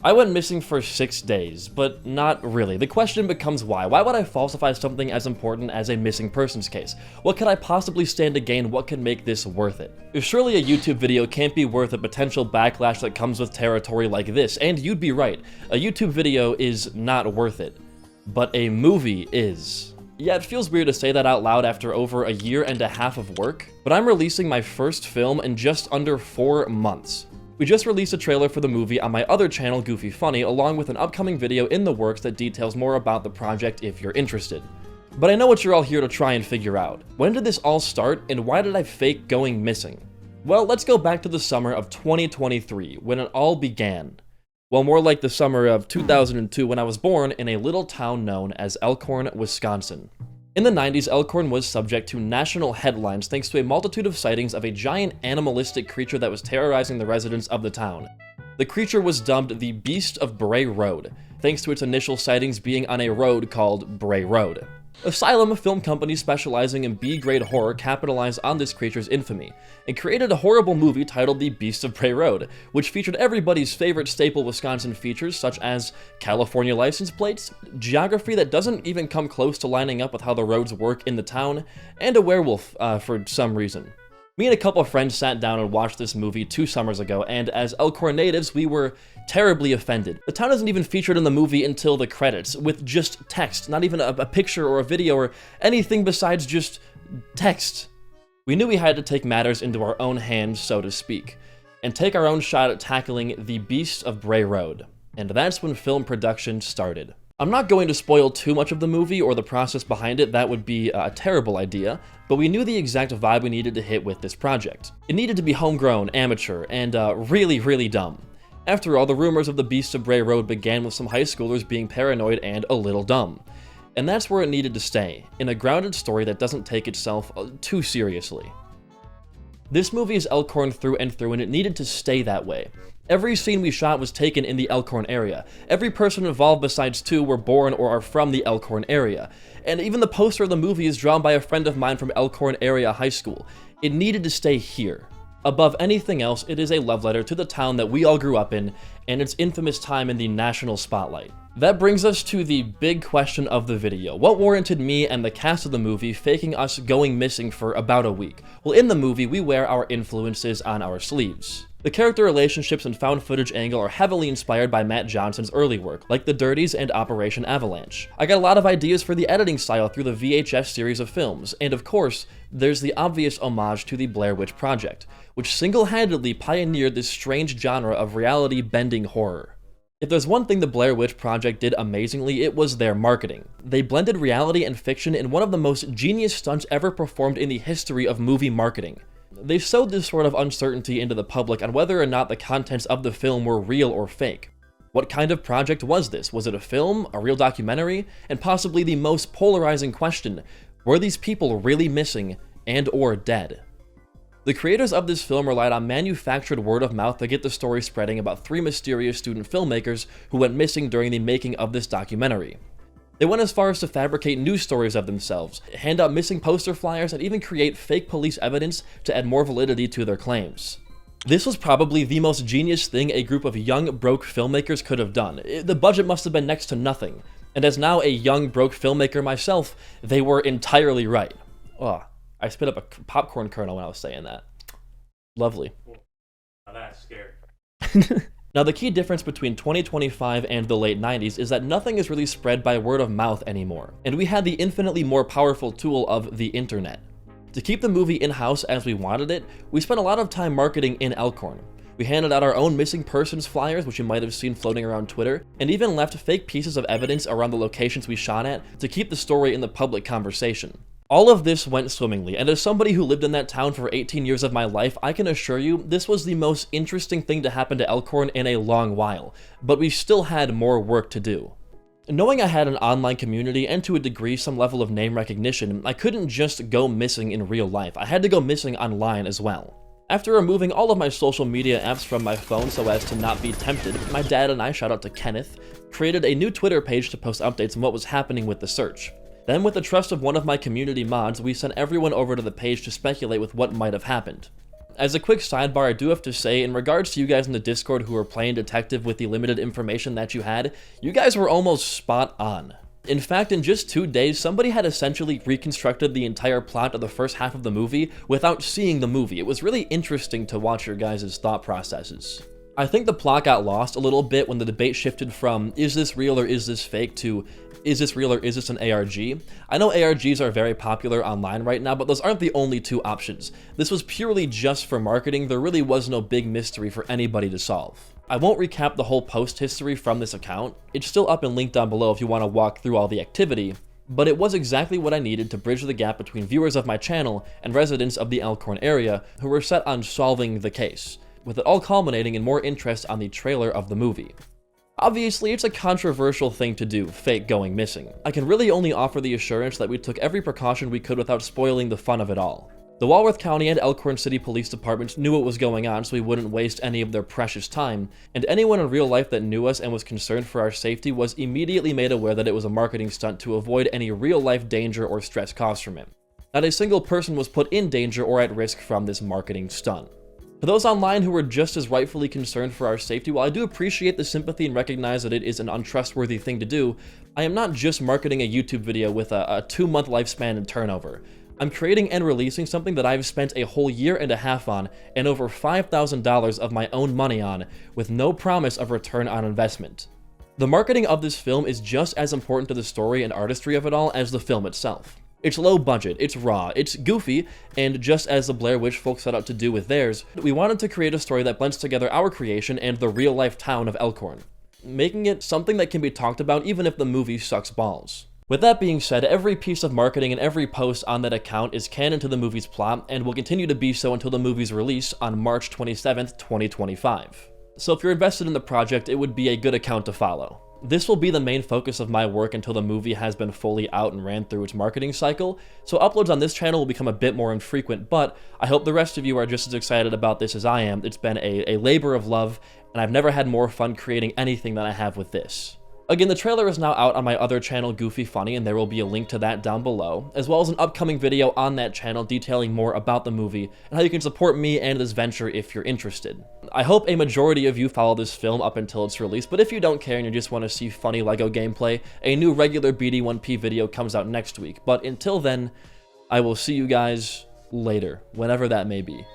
I went missing for 6 days, but not really. The question becomes why? Why would I falsify something as important as a missing persons case? What could I possibly stand to gain? What could make this worth it? Surely a YouTube video can't be worth the potential backlash that comes with territory like this, and you'd be right. A YouTube video is not worth it, but a movie is. Yeah, it feels weird to say that out loud after over a year and a half of work, but I'm releasing my first film in just under 4 months. We just released a trailer for the movie on my other channel, Goofy Funny, along with an upcoming video in the works that details more about the project if you're interested. But I know what you're all here to try and figure out. When did this all start, and why did I fake going missing? Well, let's go back to the summer of 2023, when it all began. Well, more like the summer of 2002 when I was born in a little town known as Elkhorn, Wisconsin. In the 90s, Elkhorn was subject to national headlines thanks to a multitude of sightings of a giant animalistic creature that was terrorizing the residents of the town. The creature was dubbed the Beast of Bray Road, thanks to its initial sightings being on a road called Bray Road. Asylum, a film company specializing in B-grade horror, capitalized on this creature's infamy, and created a horrible movie titled The Beast of Bray Road, which featured everybody's favorite staple Wisconsin features such as California license plates, geography that doesn't even come close to lining up with how the roads work in the town, and a werewolf for some reason. Me and a couple of friends sat down and watched this movie 2 summers ago, and as Elkhorn natives, we were terribly offended. The town isn't even featured in the movie until the credits, with just text, not even a picture or a video or anything besides just text. We knew we had to take matters into our own hands, so to speak, and take our own shot at tackling the Beast of Bray Road. And that's when film production started. I'm not going to spoil too much of the movie or the process behind it, that would be a terrible idea, but we knew the exact vibe we needed to hit with this project. It needed to be homegrown, amateur, and really, really dumb. After all, the rumors of the Beast of Bray Road began with some high schoolers being paranoid and a little dumb. And that's where it needed to stay, in a grounded story that doesn't take itself too seriously. This movie is Elkhorn through and through, and it needed to stay that way. Every scene we shot was taken in the Elkhorn area. Every person involved besides 2 were born or are from the Elkhorn area. And even the poster of the movie is drawn by a friend of mine from Elkhorn Area High School. It needed to stay here. Above anything else, it is a love letter to the town that we all grew up in, and its infamous time in the national spotlight. That brings us to the big question of the video. What warranted me and the cast of the movie faking us going missing for about a week? Well, in the movie, we wear our influences on our sleeves. The character relationships and found footage angle are heavily inspired by Matt Johnson's early work, like The Dirties and Operation Avalanche. I got a lot of ideas for the editing style through the VHS series of films, and of course, there's the obvious homage to the Blair Witch Project, which single-handedly pioneered this strange genre of reality-bending horror. If there's one thing the Blair Witch Project did amazingly, it was their marketing. They blended reality and fiction in one of the most genius stunts ever performed in the history of movie marketing. They sowed this sort of uncertainty into the public on whether or not the contents of the film were real or fake. What kind of project was this? Was it a film, a real documentary, and possibly the most polarizing question, were these people really missing and or dead? The creators of this film relied on manufactured word of mouth to get the story spreading about 3 mysterious student filmmakers who went missing during the making of this documentary. They went as far as to fabricate news stories of themselves, hand out missing poster flyers, and even create fake police evidence to add more validity to their claims. This was probably the most genius thing a group of young, broke filmmakers could have done. The budget must have been next to nothing, and as now a young, broke filmmaker myself, they were entirely right. Oh, I spit up a popcorn kernel when I was saying that. Lovely. Now that's scary. Now, the key difference between 2025 and the late 90s is that nothing is really spread by word of mouth anymore, and we had the infinitely more powerful tool of the internet. To keep the movie in-house as we wanted it, we spent a lot of time marketing in Elkhorn. We handed out our own missing persons flyers, which you might have seen floating around Twitter, and even left fake pieces of evidence around the locations we shot at to keep the story in the public conversation. All of this went swimmingly, and as somebody who lived in that town for 18 years of my life, I can assure you this was the most interesting thing to happen to Elkhorn in a long while, but we still had more work to do. Knowing I had an online community and to a degree some level of name recognition, I couldn't just go missing in real life, I had to go missing online as well. After removing all of my social media apps from my phone so as to not be tempted, my dad and I, shout out to Kenneth, created a new Twitter page to post updates on what was happening with the search. Then, with the trust of one of my community mods, we sent everyone over to the page to speculate with what might have happened. As a quick sidebar, I do have to say, in regards to you guys in the Discord who were playing detective with the limited information that you had, you guys were almost spot on. In fact, in just 2 days, somebody had essentially reconstructed the entire plot of the first half of the movie without seeing the movie. It was really interesting to watch your guys' thought processes. I think the plot got lost a little bit when the debate shifted from, is this real or is this fake, to, is this real or is this an ARG? I know ARGs are very popular online right now, but those aren't the only two options. This was purely just for marketing. There really was no big mystery for anybody to solve. I won't recap the whole post history from this account. It's still up and linked down below if you want to walk through all the activity, but it was exactly what I needed to bridge the gap between viewers of my channel and residents of the Elkhorn area who were set on solving the case, with it all culminating in more interest on the trailer of the movie. Obviously, it's a controversial thing to do, fake going missing. I can really only offer the assurance that we took every precaution we could without spoiling the fun of it all. The Walworth County and Elkhorn City Police Departments knew what was going on, so we wouldn't waste any of their precious time, and anyone in real life that knew us and was concerned for our safety was immediately made aware that it was a marketing stunt to avoid any real-life danger or stress caused from it. Not a single person was put in danger or at risk from this marketing stunt. For those online who were just as rightfully concerned for our safety, while I do appreciate the sympathy and recognize that it is an untrustworthy thing to do, I am not just marketing a YouTube video with a 2-month lifespan and turnover. I'm creating and releasing something that I've spent a whole year and a half on and over $5,000 of my own money on, with no promise of return on investment. The marketing of this film is just as important to the story and artistry of it all as the film itself. It's low budget, it's raw, it's goofy, and just as the Blair Witch folks set out to do with theirs, we wanted to create a story that blends together our creation and the real-life town of Elkhorn, making it something that can be talked about even if the movie sucks balls. With that being said, every piece of marketing and every post on that account is canon to the movie's plot, and will continue to be so until the movie's release on March 27th, 2025. So if you're invested in the project, it would be a good account to follow. This will be the main focus of my work until the movie has been fully out and ran through its marketing cycle, so uploads on this channel will become a bit more infrequent, but I hope the rest of you are just as excited about this as I am. It's been a labor of love, and I've never had more fun creating anything than I have with this. Again, the trailer is now out on my other channel, Goofy Funny, and there will be a link to that down below, as well as an upcoming video on that channel detailing more about the movie and how you can support me and this venture if you're interested. I hope a majority of you follow this film up until its release, but if you don't care and you just want to see funny LEGO gameplay, a new regular BD1P video comes out next week. But until then, I will see you guys later, whenever that may be.